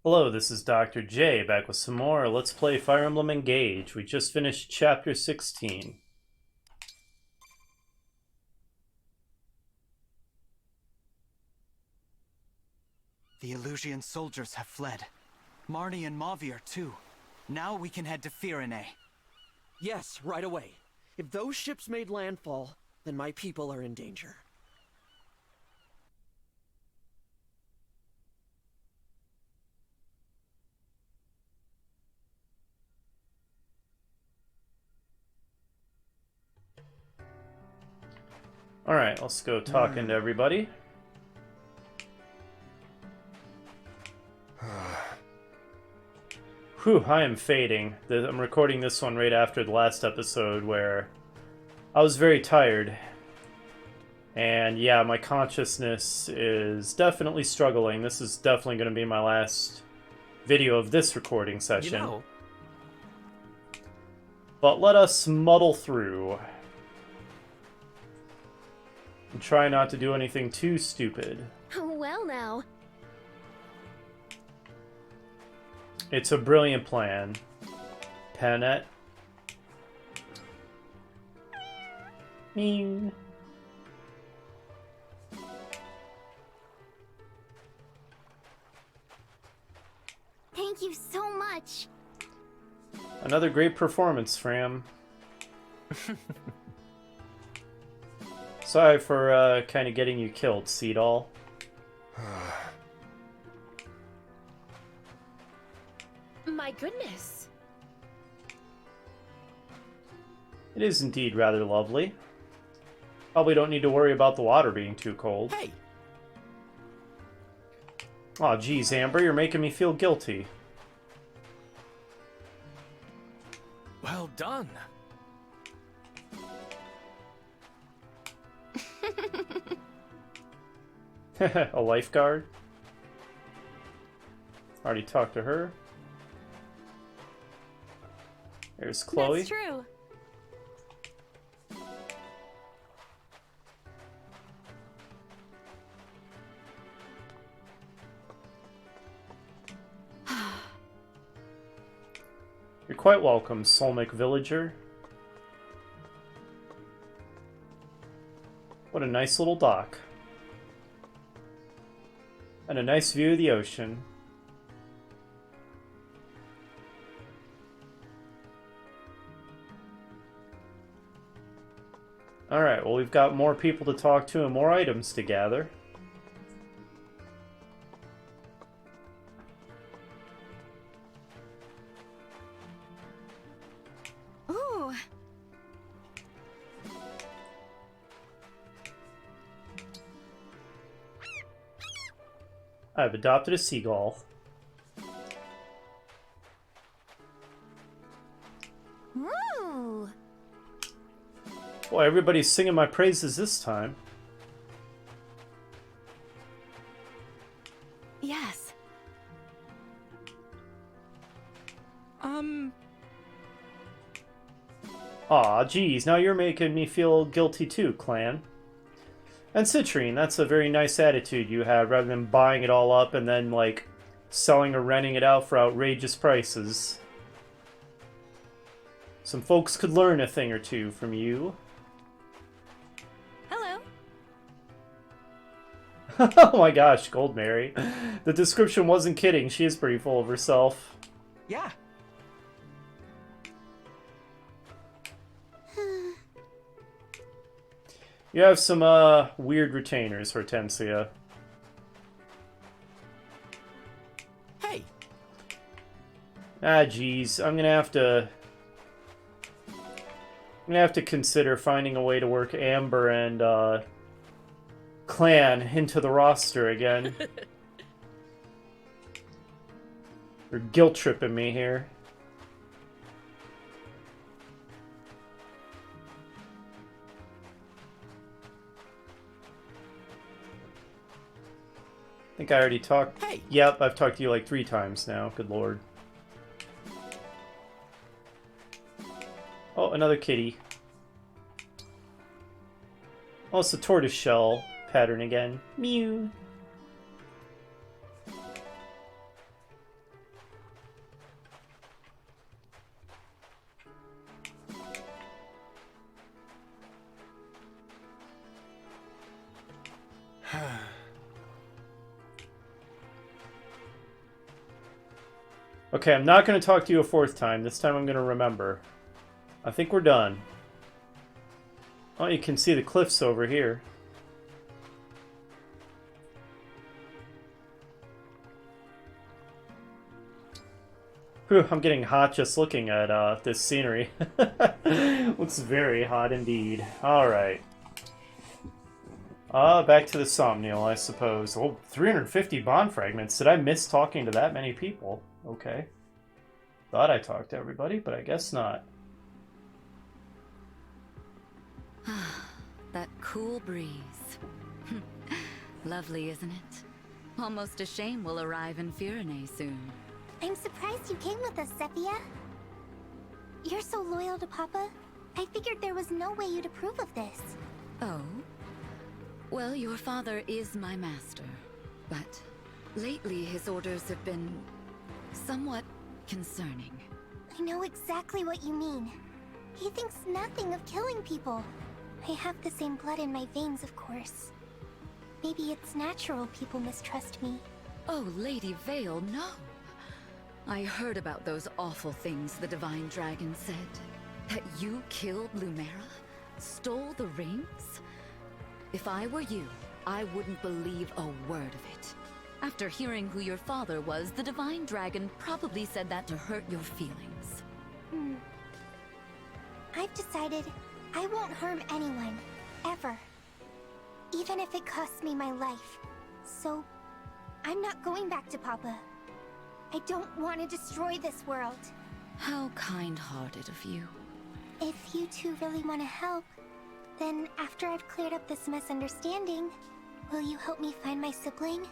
Hello, this is Dr. J, back with some more Let's Play Fire Emblem Engage. We just finished Chapter 16. The Illusian soldiers have fled. Marnie and Mavi are too. Now we can head to Firene. Yes, right away. If those ships made landfall, then my people are in danger. Alright, let's go talking to everybody. Whew, I am fading. I'm recording this one right after the last episode where I was very tired. And yeah, my consciousness is definitely struggling. This is definitely going to be my last video of this recording session. But let us muddle through. And try not to do anything too stupid. Well now. It's a brilliant plan. Panet. Meow. Thank you so much. Another great performance, Fram. Sorry for kind of getting you killed, Seedall. My goodness. It is indeed rather lovely. Probably don't need to worry about the water being too cold. Hey! Aw, geez, Amber, you're making me feel guilty. Well done. A lifeguard? Already talked to her. There's Chloe. That's true. You're quite welcome, Solmic villager. What a nice little dock. And a nice view of the ocean. Alright, well we've got more people to talk to and more items to gather. Ooh. I've adopted a seagull. Ooh. Boy, everybody's singing my praises this time. Yes. Aw, geez, now you're making me feel guilty too, Clan. And Citrine, that's a very nice attitude you have, rather than buying it all up and then, like, selling or renting it out for outrageous prices. Some folks could learn a thing or two from you. Hello. Oh my gosh, Gold Mary. The description wasn't kidding, she is pretty full of herself. Yeah. You have some, weird retainers, Hortensia. Hey! Ah, geez, I'm gonna have to consider finding a way to work Amber and, Clan into the roster again. You're guilt-tripping me here. I think I already talked. Hey! Yep, I've talked to you like 3 times now. Good lord. Oh, another kitty. Oh, it's the tortoiseshell pattern again. Mew. Okay, I'm not going to talk to you a fourth time. This time I'm going to remember. I think we're done. Oh, you can see the cliffs over here. Whew, I'm getting hot just looking at this scenery. Looks very hot indeed. Alright. Back to the Somnial, I suppose. Oh, 350 bond fragments. Did I miss talking to that many people? Okay. Thought I talked to everybody, but I guess not. That cool breeze. Lovely, isn't it? Almost a shame we'll arrive in Firene soon. I'm surprised you came with us, Zephia. You're so loyal to Papa. I figured there was no way you'd approve of this. Oh? Well, your father is my master, but lately his orders have been somewhat concerning. I know exactly what you mean. He thinks nothing of killing people. I have the same blood in my veins, of course. Maybe it's natural people mistrust me. Oh, Lady Vale, no. I heard about those awful things the Divine Dragon said. That you killed Lumera? Stole the rings? If I were you, I wouldn't believe a word of it. After hearing who your father was, the Divine Dragon probably said that to hurt your feelings. I've decided I won't harm anyone, ever. Even if it costs me my life. So, I'm not going back to Papa. I don't want to destroy this world. How kind-hearted of you. If you two really want to help, then after I've cleared up this misunderstanding, will you help me find my sibling?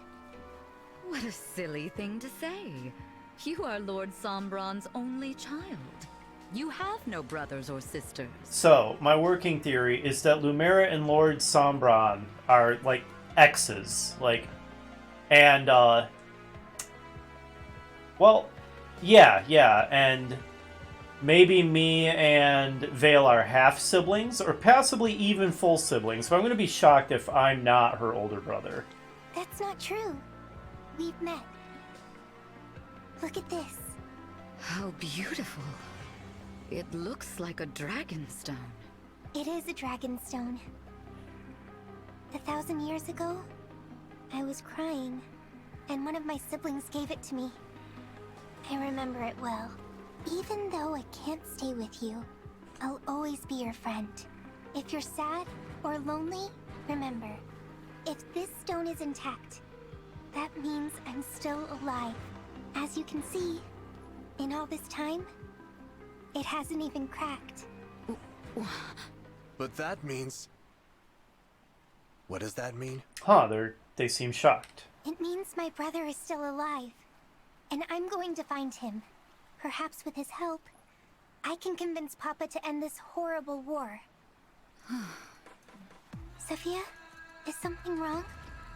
What a silly thing to say. You are Lord Sombron's only child. You have no brothers or sisters. So, my working theory is that Lumera and Lord Sombron are, like, exes. Like, and, well, yeah, and maybe me and Vale are half-siblings, or possibly even full siblings, but I'm going to be shocked if I'm not her older brother. That's not true. We've met. Look at this. How beautiful. It looks like a dragonstone. It is a dragonstone. 1,000 years ago, I was crying, and one of my siblings gave it to me. I remember it well. Even though I can't stay with you, I'll always be your friend. If you're sad or lonely, remember, if this stone is intact, that means I'm still alive. As you can see, in all this time, it hasn't even cracked. But that means... What does that mean? Huh, they seem shocked. It means my brother is still alive, and I'm going to find him. Perhaps with his help, I can convince Papa to end this horrible war. Sophia, is something wrong?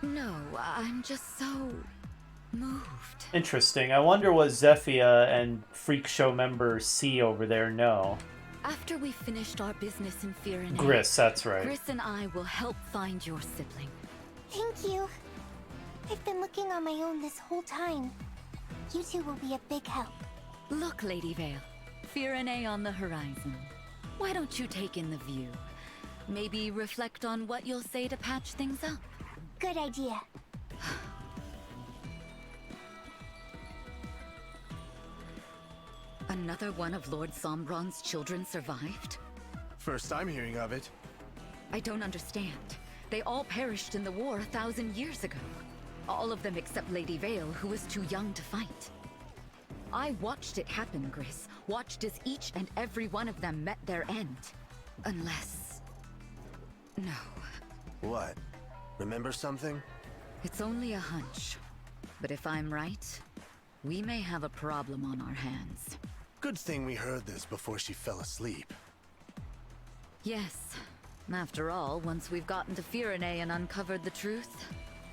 No, I'm just so moved. Interesting. I wonder what Zephia and Freak Show member C over there know. After we finished our business in Firene, Gris, that's right. Gris and I will help find your sibling. Thank you. I've been looking on my own this whole time. You two will be a big help. Look, Lady Vale. Firene on the horizon. Why don't you take in the view? Maybe reflect on what you'll say to patch things up. Good idea. Another one of Lord Sombron's children survived? First I'm hearing of it. I don't understand. They all perished in the war 1,000 years ago. All of them except Lady Vale, who was too young to fight. I watched it happen, Gris. Watched as each and every one of them met their end. Unless... No. What? Remember something? It's only a hunch. But if I'm right, we may have a problem on our hands. Good thing we heard this before she fell asleep. Yes. After all, once we've gotten to Firene and uncovered the truth,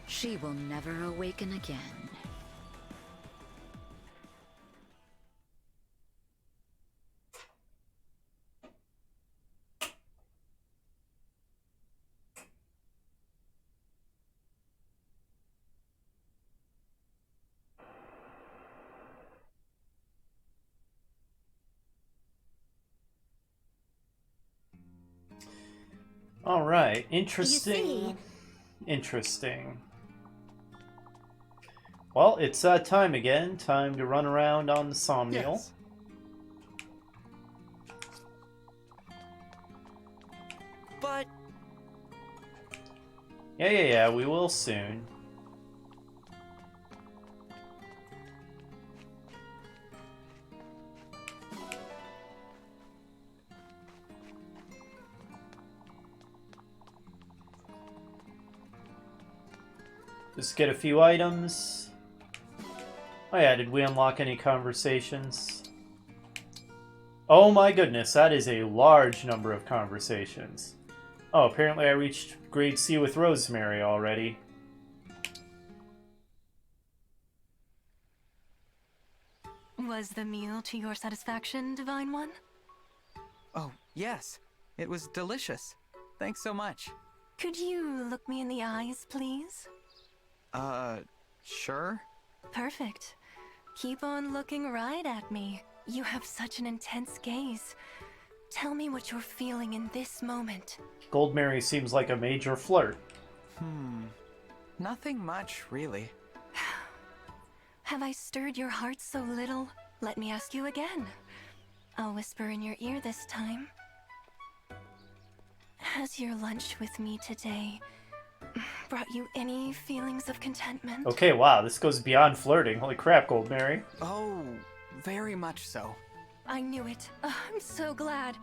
she will never awaken again. All right, You interesting. see, Interesting. Well, it's that time again. Time to run around on the Somniel. Yes. But Yeah, we will soon. Just get a few items. Oh yeah, did we unlock any conversations? Oh my goodness, that is a large number of conversations. Oh, apparently I reached grade C with Rosemary already. Was the meal to your satisfaction, Divine One? Oh, yes. It was delicious. Thanks so much. Could you look me in the eyes, please? Sure? Perfect. Keep on looking right at me. You have such an intense gaze. Tell me what you're feeling in this moment. Goldmary seems like a major flirt. Nothing much, really. Have I stirred your heart so little? Let me ask you again. I'll whisper in your ear this time. Has your lunch with me today brought you any feelings of contentment? Okay, wow, this goes beyond flirting. Holy crap, Goldmary. Oh, very much so. I knew it. I'm so glad.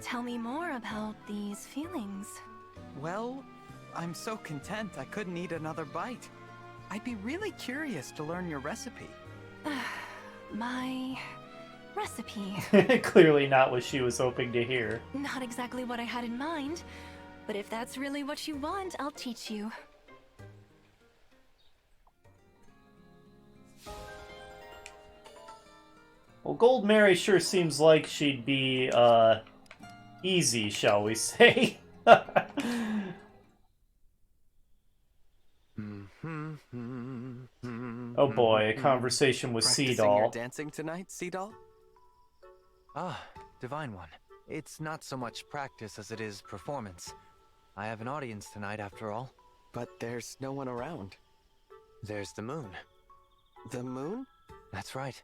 Tell me more about these feelings. Well, I'm so content I couldn't eat another bite. I'd be really curious to learn your recipe. My recipe. Clearly not what she was hoping to hear. Not exactly what I had in mind, but if that's really what you want, I'll teach you. Well, Goldmary sure seems like she'd be, easy, shall we say. Oh boy, a conversation with Practicing your Seadoll. dancing tonight, Seadoll? Ah, Divine One. It's not so much practice as it is performance. I have an audience tonight, after all. But there's no one around. There's the moon. The moon? That's right.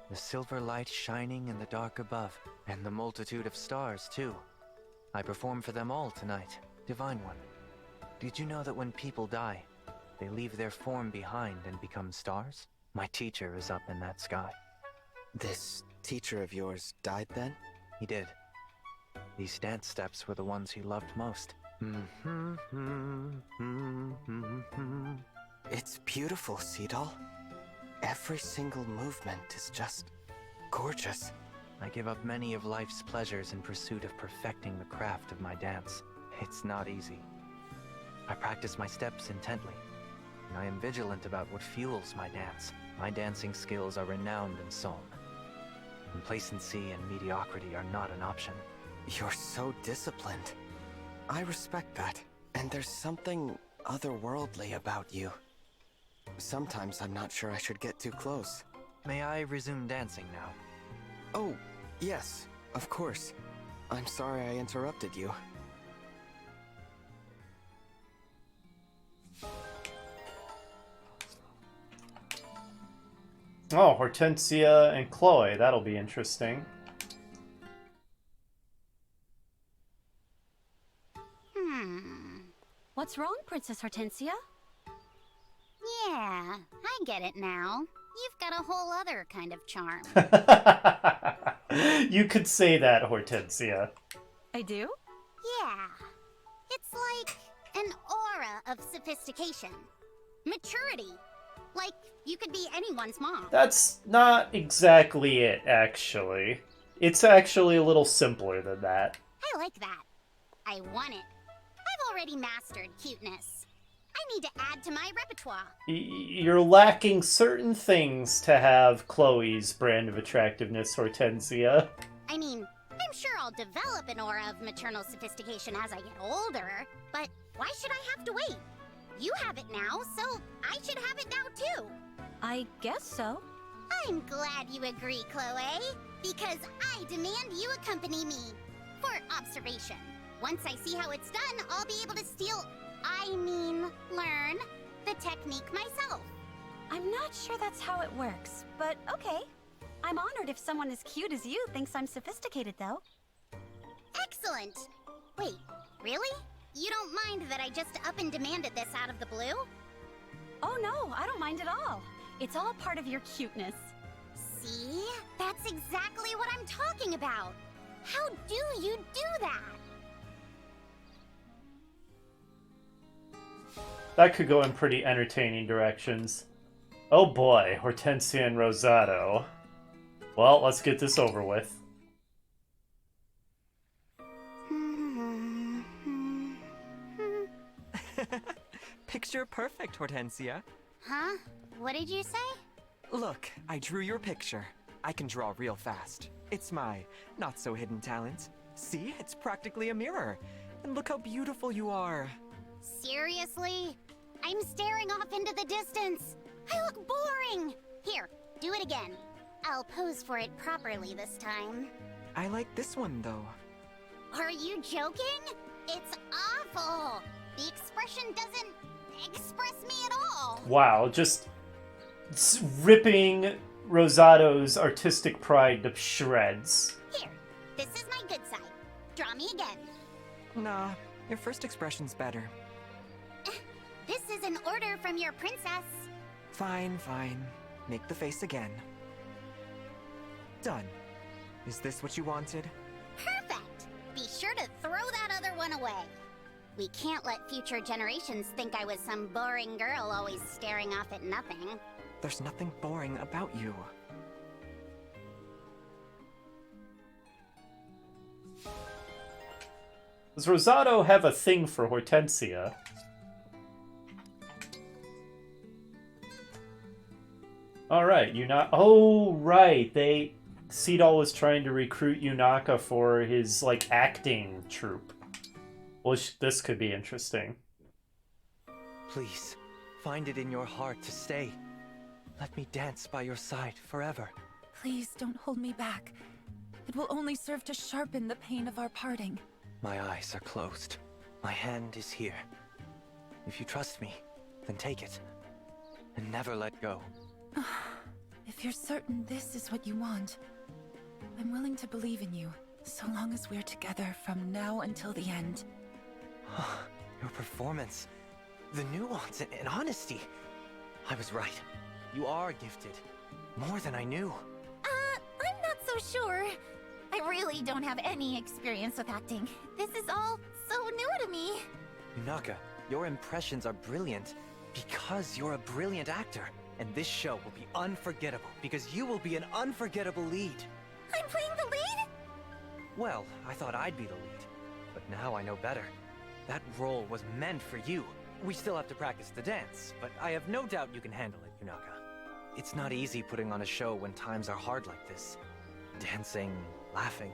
The silver light shining in the dark above, and the multitude of stars, too. I perform for them all tonight, Divine One. Did you know that when people die, they leave their form behind and become stars? My teacher is up in that sky. This teacher of yours died then? He did. These dance steps were the ones he loved most. It's beautiful, Seadoll. Every single movement is just gorgeous. I give up many of life's pleasures in pursuit of perfecting the craft of my dance. It's not easy. I practice my steps intently, and I am vigilant about what fuels my dance. My dancing skills are renowned in song. Complacency and mediocrity are not an option. You're so disciplined. I respect that. And there's something otherworldly about you. Sometimes I'm not sure I should get too close. May I resume dancing now? Oh, yes, of course. I'm sorry I interrupted you. Oh, Hortensia and Chloe. That'll be interesting. What's wrong, Princess Hortensia? Yeah, I get it now. You've got a whole other kind of charm. You could say that, Hortensia. I do? Yeah. It's like an aura of sophistication. Maturity. Like you could be anyone's mom. That's not exactly it, actually. It's actually a little simpler than that. I like that. I want it. I've already mastered cuteness. I need to add to my repertoire. You're lacking certain things to have Chloe's brand of attractiveness, Hortensia. I mean, I'm sure I'll develop an aura of maternal sophistication as I get older, but why should I have to wait? You have it now, so I should have it now too. I guess so. I'm glad you agree, Chloe, because I demand you accompany me for observation. Once I see how it's done, I'll be able to learn the technique myself. I'm not sure that's how it works, but okay. I'm honored if someone as cute as you thinks I'm sophisticated, though. Excellent! Wait, really? You don't mind that I just up and demanded this out of the blue? Oh no, I don't mind at all. It's all part of your cuteness. See? That's exactly what I'm talking about! How do you do that? That could go in pretty entertaining directions. Oh boy, Hortensia and Rosado. Well, let's get this over with. Picture perfect, Hortensia. Huh? What did you say? Look, I drew your picture. I can draw real fast. It's my not-so-hidden talent. See, it's practically a mirror. And look how beautiful you are. Seriously? I'm staring off into the distance. I look boring. Here, do it again. I'll pose for it properly this time. I like this one, though. Are you joking? It's awful. The expression doesn't express me at all. Wow, just ripping Rosado's artistic pride to shreds. Here, this is my good side. Draw me again. Nah, your first expression's better. This is an order from your princess. Fine, fine. Make the face again. Done. Is this what you wanted? Perfect! Be sure to throw that other one away. We can't let future generations think I was some boring girl always staring off at nothing. There's nothing boring about you. Does Rosado have a thing for Hortensia? Alright, oh, right, Seedall was trying to recruit Yunaka for his, like, acting troupe. Well, this could be interesting. Please, find it in your heart to stay. Let me dance by your side forever. Please don't hold me back. It will only serve to sharpen the pain of our parting. My eyes are closed. My hand is here. If you trust me, then take it. And never let go. If you're certain this is what you want, I'm willing to believe in you, so long as we're together from now until the end. Your performance, the nuance and honesty. I was right. You are gifted. More than I knew. I'm not so sure. I really don't have any experience with acting. This is all so new to me. Yunaka, your impressions are brilliant because you're a brilliant actor. And this show will be unforgettable because you will be an unforgettable lead. I'm playing the lead? Well, I thought I'd be the lead. But now I know better. That role was meant for you. We still have to practice the dance, but I have no doubt you can handle it, Yunaka. It's not easy putting on a show when times are hard like this. Dancing, laughing.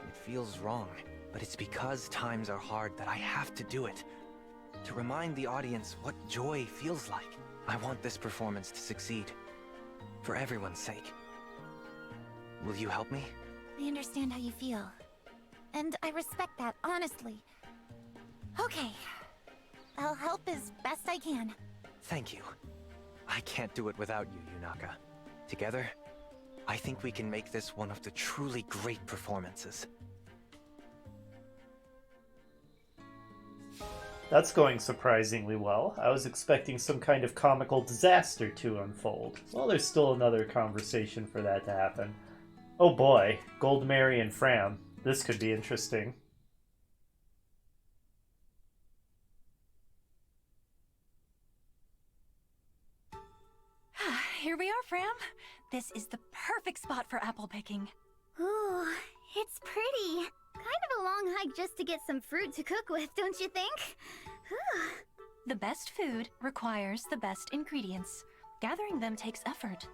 It feels wrong, but it's because times are hard that I have to do it. To remind the audience what joy feels like. I want this performance to succeed. For everyone's sake. Will you help me? I understand how you feel. And I respect that, honestly. Okay. I'll help as best I can. Thank you. I can't do it without you, Yunaka. Together, I think we can make this one of the truly great performances. That's going surprisingly well. I was expecting some kind of comical disaster to unfold. Well, there's still another conversation for that to happen. Oh boy, Gold Mary and Fram. This could be interesting. Here we are, Fram. This is the perfect spot for apple picking. Ooh, it's pretty. Kind of a long hike just to get some fruit to cook with, don't you think? The best food requires the best ingredients. Gathering them takes effort.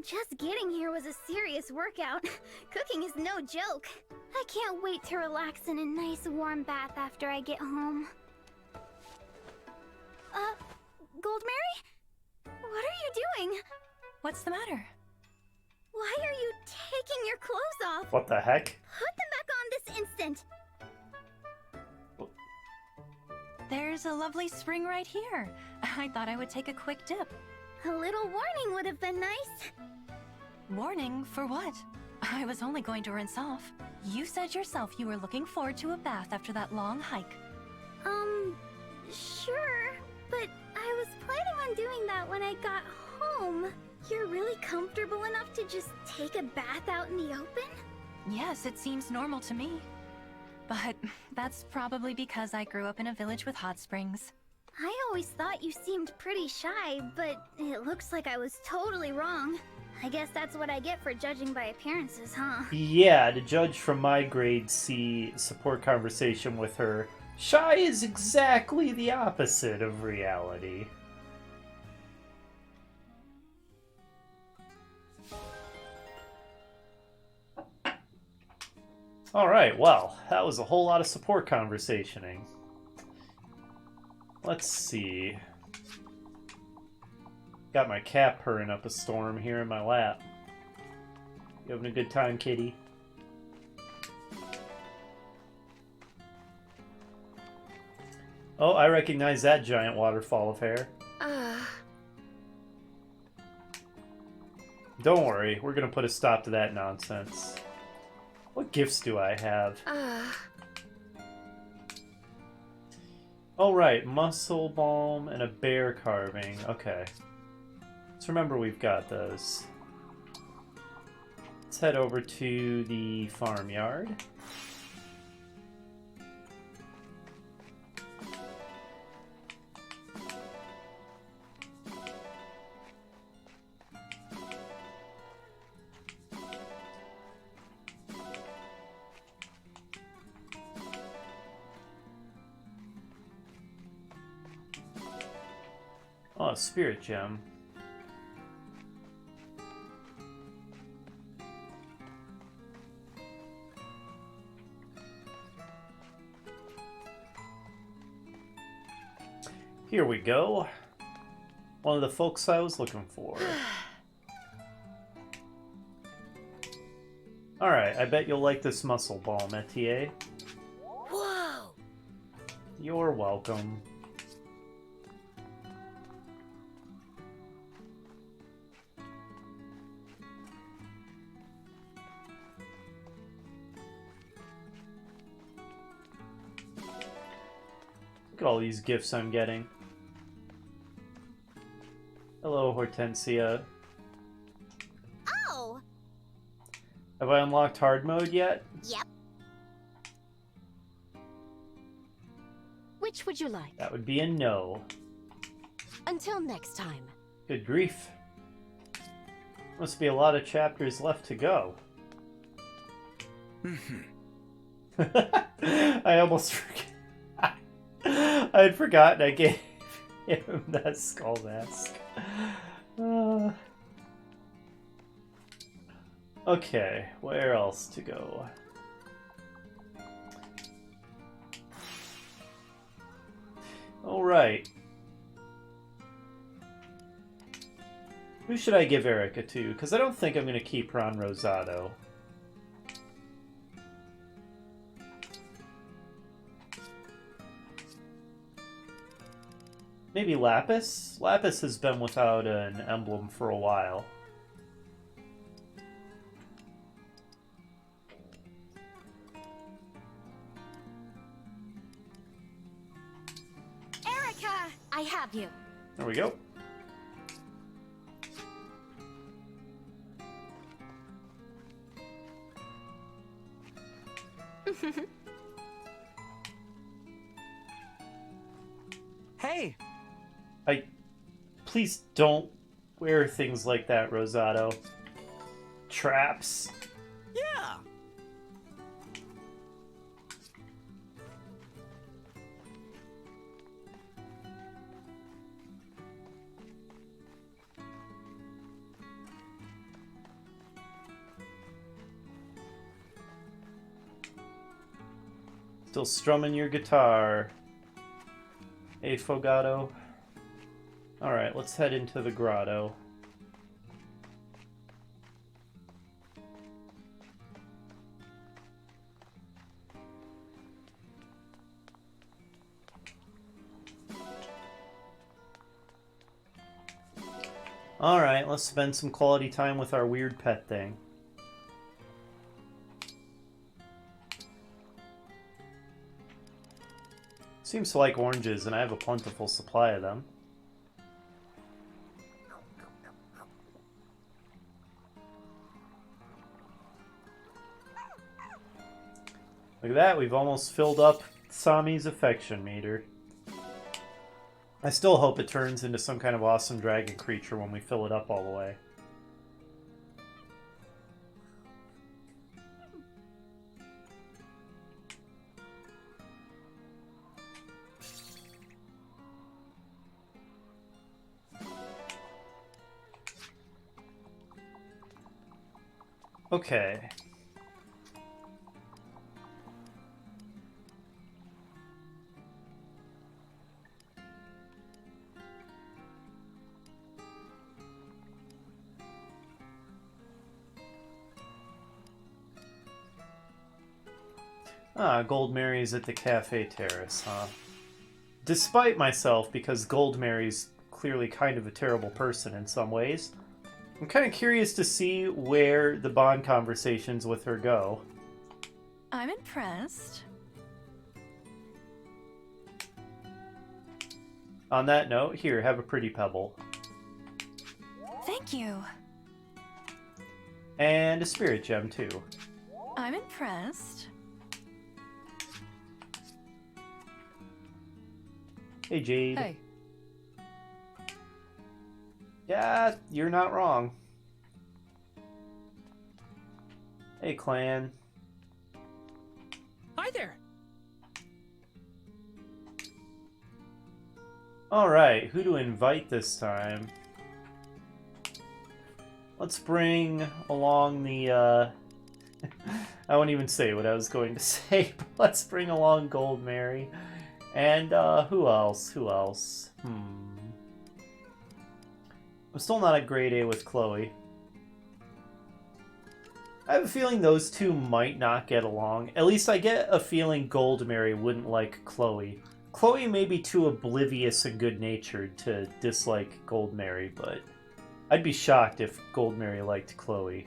Just getting here was a serious workout. Cooking is no joke. I can't wait to relax in a nice warm bath after I get home. Gold Mary? What are you doing? What's the matter? Why are you taking your clothes off? What the heck? Put them back on this instant! there's a lovely spring right here. I thought I would take a quick dip. A little warning would have been nice. Warning for what? I was only going to rinse off. You said yourself you were looking forward to a bath after that long hike. Sure, but I was planning on doing that when I got home. You're really comfortable enough to just take a bath out in the open? Yes, it seems normal to me. But that's probably because I grew up in a village with hot springs. I always thought you seemed pretty shy, but it looks like I was totally wrong. I guess that's what I get for judging by appearances, huh? Yeah, to judge from my grade C support conversation with her, shy is exactly the opposite of reality. Alright, well, that was a whole lot of support conversationing. Let's see. Got my cat purring up a storm here in my lap. You having a good time, kitty? Oh, I recognize that giant waterfall of hair. Don't worry, we're gonna put a stop to that nonsense. What gifts do I have? Oh right, muscle balm and a bear carving. Okay. Let's remember we've got those. Let's head over to the farmyard. Oh, a spirit gem. Here we go. One of the folks I was looking for. Alright, I bet you'll like this muscle balm, Etier. Whoa! You're welcome. Look at all these gifts I'm getting. Hello, Hortensia. Oh! Have I unlocked hard mode yet? Yep. Which would you like? That would be a no. Until next time. Good grief. Must be a lot of chapters left to go. I almost forgot. I had forgotten I gave him that skull mask. Okay, where else to go? Alright. Who should I give Erica to? Because I don't think I'm going to keep her on Rosado. Maybe Lapis? Lapis has been without an emblem for a while. Erica! I have you. There we go. Hey! Please don't wear things like that, Rosado. Traps. Yeah! Still strumming your guitar. Hey, Fogato. Alright, let's head into the grotto. Alright, let's spend some quality time with our weird pet thing. Seems to like oranges, and I have a plentiful supply of them. Look at that, we've almost filled up Sami's affection meter. I still hope it turns into some kind of awesome dragon creature when we fill it up all the way. Okay. Ah, Gold Mary's at the Cafe Terrace, huh? Despite myself, because Gold Mary's clearly kind of a terrible person in some ways, I'm kind of curious to see where the bond conversations with her go. I'm impressed. On that note, here, have a pretty pebble. Thank you. And a spirit gem, too. I'm impressed. Hey, Jade. Hey. Yeah, you're not wrong. Hey, Clan. Hi there. Alright, who to invite this time? Let's bring along the, I won't even say what I was going to say, but let's bring along Gold Mary. And, who else? Who else? I'm still not at grade A with Chloe. I have a feeling those two might not get along. At least I get a feeling Gold Mary wouldn't like Chloe. Chloe may be too oblivious and good-natured to dislike Gold Mary, but I'd be shocked if Gold Mary liked Chloe.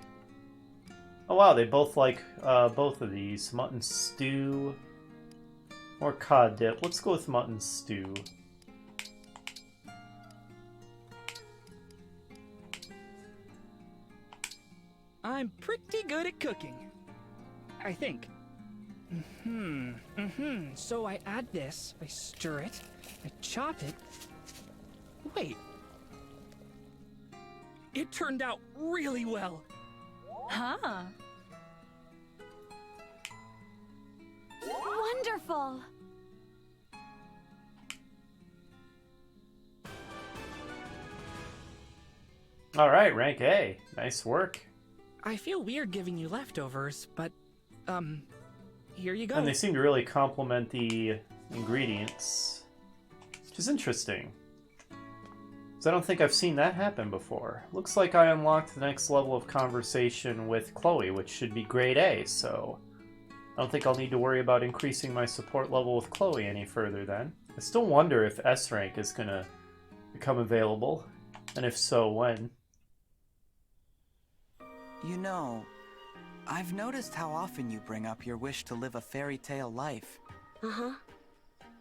Oh wow, they both like both of these. Mutton stew or cod dip. Let's go with mutton stew. I'm pretty good at cooking. I think. So I add this, I stir it, I chop it. Wait. It turned out really well. Huh. Wonderful. Alright, rank A. Nice work. I feel weird giving you leftovers, but, here you go. And they seem to really complement the ingredients, which is interesting. Because I don't think I've seen that happen before. Looks like I unlocked the next level of conversation with Chloe, which should be grade A, so I don't think I'll need to worry about increasing my support level with Chloe any further then. I still wonder if S rank is going to become available, and if so, when. You know, I've noticed how often you bring up your wish to live a fairy tale life. Uh-huh.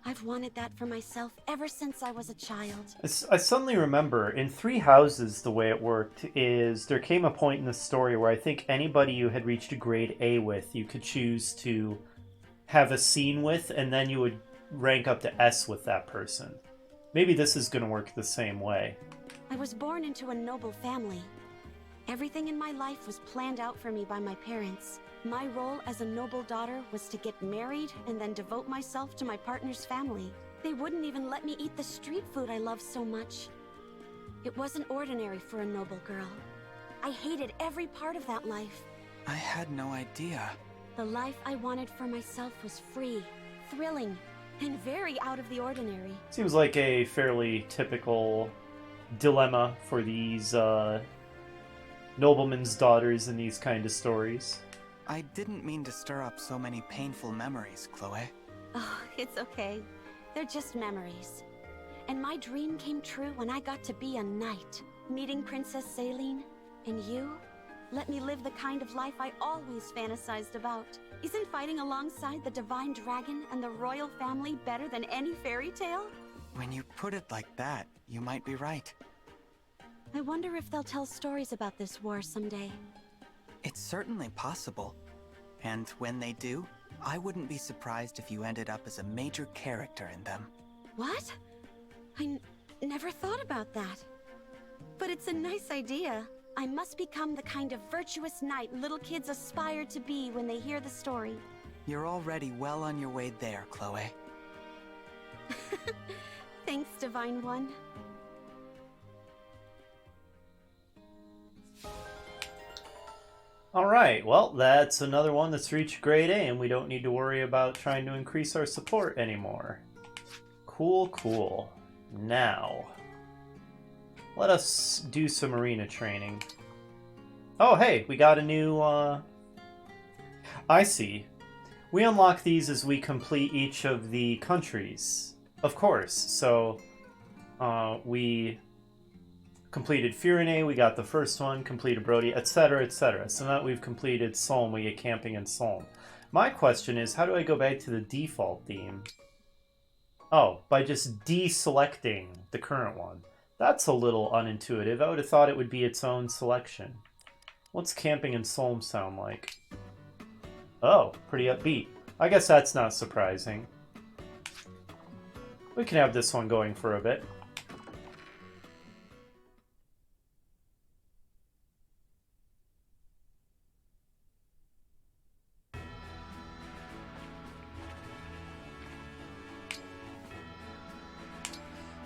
I've wanted that for myself ever since I was a child. I suddenly remember, in Three Houses, the way it worked is there came a point in the story where I think anybody you had reached a grade A with, you could choose to have a scene with, and then you would rank up to S with that person. Maybe this is going to work the same way. I was born into a noble family. Everything in my life was planned out for me by my parents. My role as a noble daughter was to get married and then devote myself to my partner's family. They wouldn't even let me eat the street food I love so much. It wasn't ordinary for a noble girl. I hated every part of that life. I had no idea. The life I wanted for myself was free, thrilling, and very out of the ordinary. Seems like a fairly typical dilemma for these noblemen's daughters in these kind of stories. I didn't mean to stir up so many painful memories, Chloe. Oh, it's okay. They're just memories. And my dream came true when I got to be a knight. Meeting Princess Saline, and you, let me live the kind of life I always fantasized about. Isn't fighting alongside the divine dragon and the royal family better than any fairy tale? When you put it like that, you might be right. I wonder if they'll tell stories about this war someday. It's certainly possible. And when they do, I wouldn't be surprised if you ended up as a major character in them. What? I never thought about that. But it's a nice idea. I must become the kind of virtuous knight little kids aspire to be when they hear the story. You're already well on your way there, Chloe. Thanks, Divine One. Alright, well, that's another one that's reached grade A, and we don't need to worry about trying to increase our support anymore. Cool, cool. Now, let us do some arena training. Oh, hey, we got a new, I see. We unlock these as we complete each of the countries. Of course, so, we completed Firene, we got the first one, completed Brody, etc., etc. So now that we've completed Solm, we get camping in Solm. My question is, how do I go back to the default theme? Oh, by just deselecting the current one. That's a little unintuitive. I would have thought it would be its own selection. What's camping in Solm sound like? Oh, pretty upbeat. I guess that's not surprising. We can have this one going for a bit.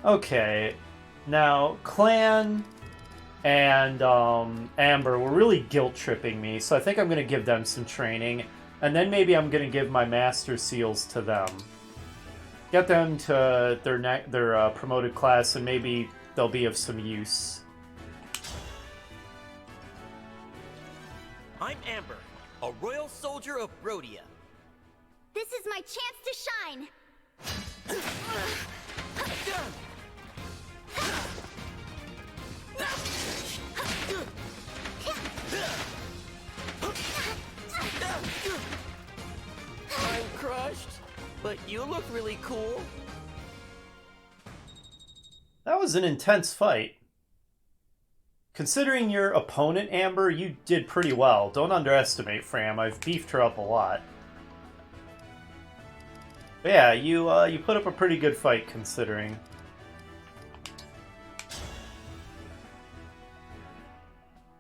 Okay, now Clan and Amber were really guilt-tripping me, so I think I'm going to give them some training, and then maybe I'm going to give my Master Seals to them. Get them to their promoted class, and maybe they'll be of some use. I'm Amber, a royal soldier of Rhodia. This is my chance to shine! I'm crushed, but you look really cool. That was an intense fight. Considering your opponent, Amber, you did pretty well. Don't underestimate Fram. I've beefed her up a lot. But yeah, you put up a pretty good fight, considering.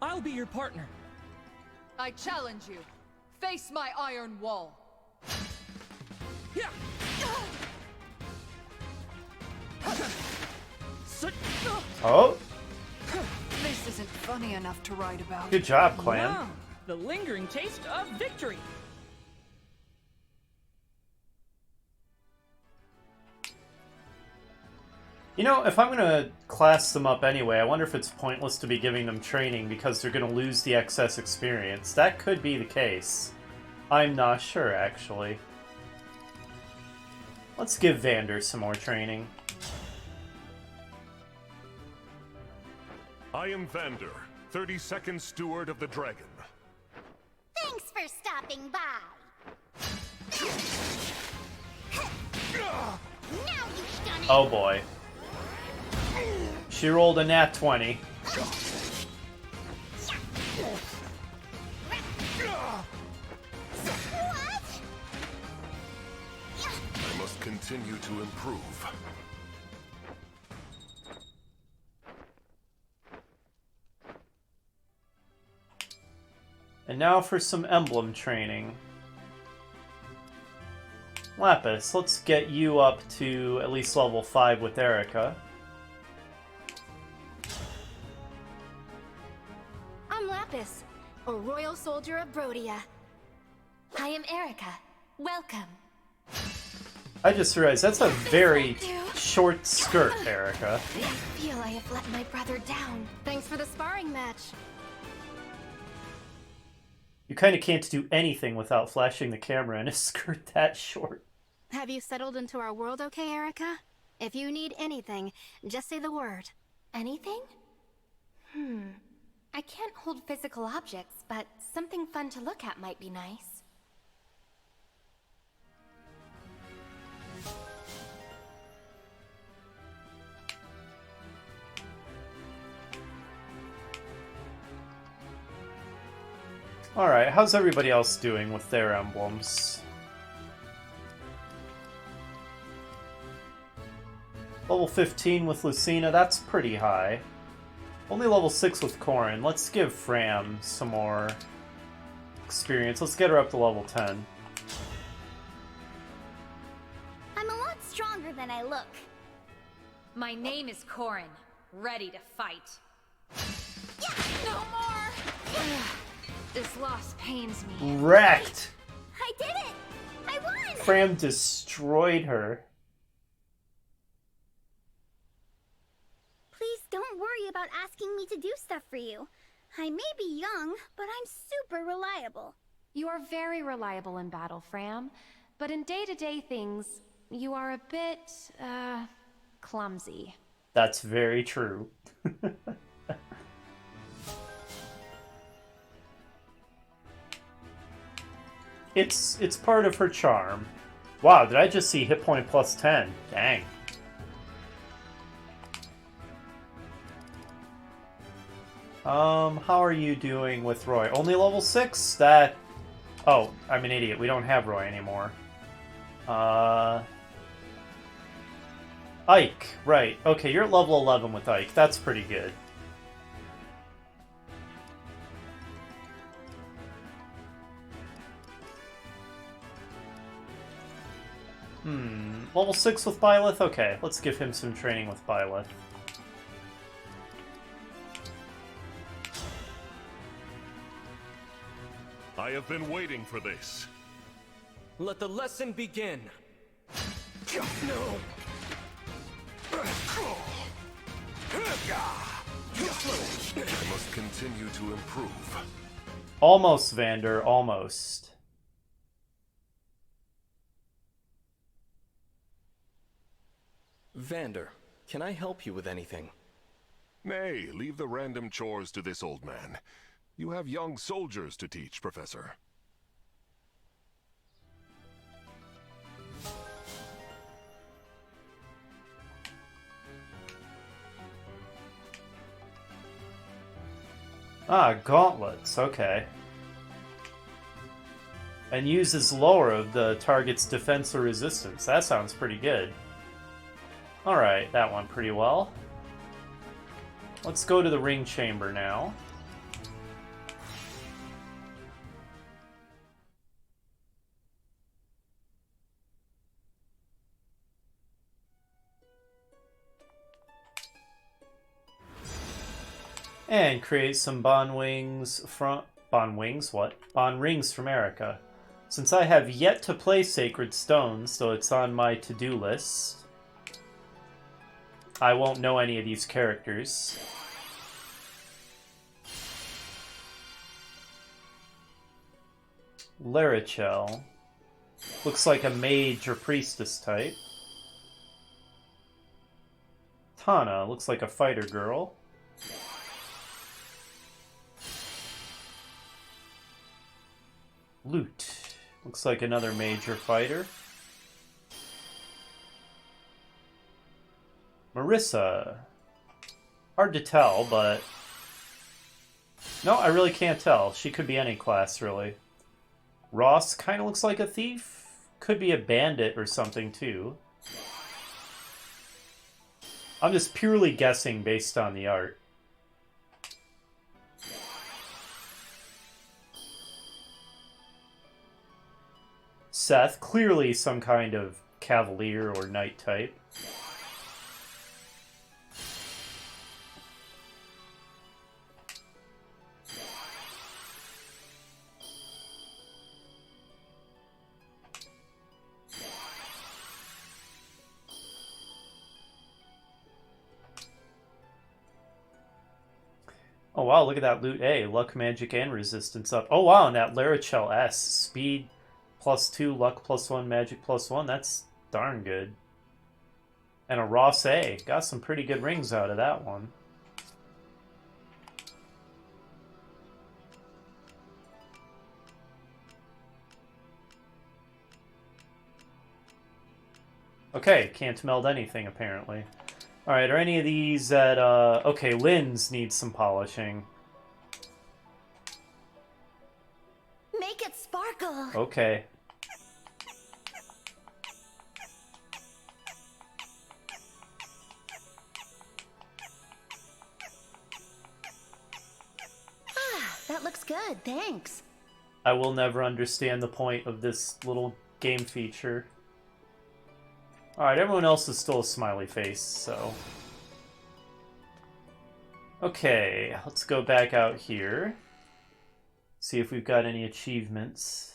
I'll be your partner. I challenge you. Face my iron wall. Yeah. Oh. This isn't funny enough to write about. Good job, Clan. Wow, the lingering taste of victory. You know, if I'm going to class them up anyway, I wonder if it's pointless to be giving them training because they're going to lose the excess experience. That could be the case. I'm not sure, actually. Let's give Vander some more training. I am Vander, 32nd Steward of the Dragon. Thanks for stopping by. Now you've done it. Oh boy. She rolled a nat 20. I must continue to improve. And now for some emblem training. Lapis, let's get you up to at least level 5 with Erica. I'm Lapis, a royal soldier of Rhodia. I am Erica. Welcome. I just realized that's a very short skirt, Erica. I feel I have let my brother down. Thanks for the sparring match. You kind of can't do anything without flashing the camera in a skirt that short. Have you settled into our world okay, Erica? If you need anything, just say the word. Anything? I can't hold physical objects, but something fun to look at might be nice. Alright, how's everybody else doing with their emblems? Level 15 with Lucina, that's pretty high. Only level 6 with Corrin. Let's give Fram some more experience. Let's get her up to level 10. I'm a lot stronger than I look. My name is Corrin, ready to fight. No more! This loss pains me. Wrecked! I did it! I won! Fram destroyed her. Please don't worry about asking me to do stuff for you. I may be young, but I'm super reliable. You are very reliable in battle, Fram. But in day-to-day things, you are a bit, clumsy. That's very true. It's part of her charm. Wow, did I just see hit point plus 10? Dang. How are you doing with Roy? Only level 6? That... Oh, I'm an idiot. We don't have Roy anymore. Ike, right. Okay, you're at level 11 with Ike. That's pretty good. Level 6 with Byleth? Okay, let's give him some training with Byleth. I have been waiting for this. Let the lesson begin. No. I must continue to improve. Almost, Vander, almost. Vander, can I help you with anything? Nay, leave the random chores to this old man. You have young soldiers to teach, Professor. Ah, gauntlets, okay. And uses lower of the target's defense or resistance. That sounds pretty good. Alright, that went pretty well. Let's go to the ring chamber now. And create some bond wings from... Bond wings? What? Bond rings from Erica. Since I have yet to play Sacred Stones, so it's on my to-do list, I won't know any of these characters. Larichel. Looks like a mage or priestess type. Tana. Looks like a fighter girl. Lute. Looks like another major fighter. Marissa. Hard to tell, but... No, I really can't tell. She could be any class, really. Ross kind of looks like a thief. Could be a bandit or something, too. I'm just purely guessing based on the art. Seth, clearly some kind of cavalier or knight type. Oh wow, look at that loot A. Luck, magic, and resistance up. Oh wow, and that Larichel S. Speed +2, luck +1, magic +1. That's darn good. And a Ross A. Got some pretty good rings out of that one. Okay, can't meld anything, apparently. Alright, are any of these that, okay, Lynn's needs some polishing. Make it sparkle. Okay. That looks good, thanks. I will never understand the point of this little game feature. Alright, everyone else is still a smiley face, so... Okay, let's go back out here. See if we've got any achievements.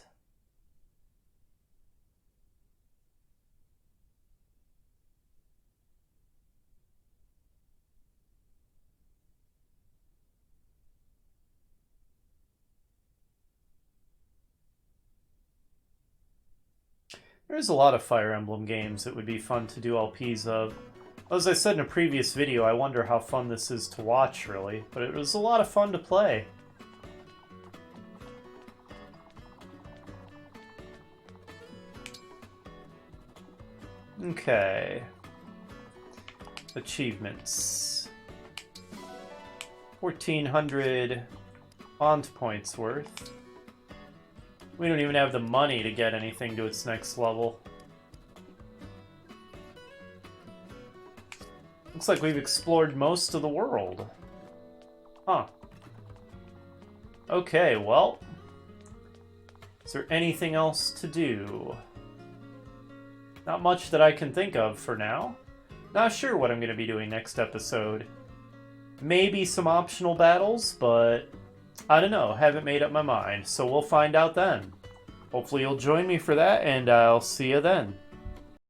There's a lot of Fire Emblem games that would be fun to do LPs of. As I said in a previous video, I wonder how fun this is to watch, really. But it was a lot of fun to play. Okay. Achievements. 1,400 bond points worth. We don't even have the money to get anything to its next level. Looks like we've explored most of the world. Huh. Okay, well. Is there anything else to do? Not much that I can think of for now. Not sure what I'm going to be doing next episode. Maybe some optional battles, but I don't know. Haven't made up my mind, so we'll find out then. Hopefully you'll join me for that, and I'll see you then.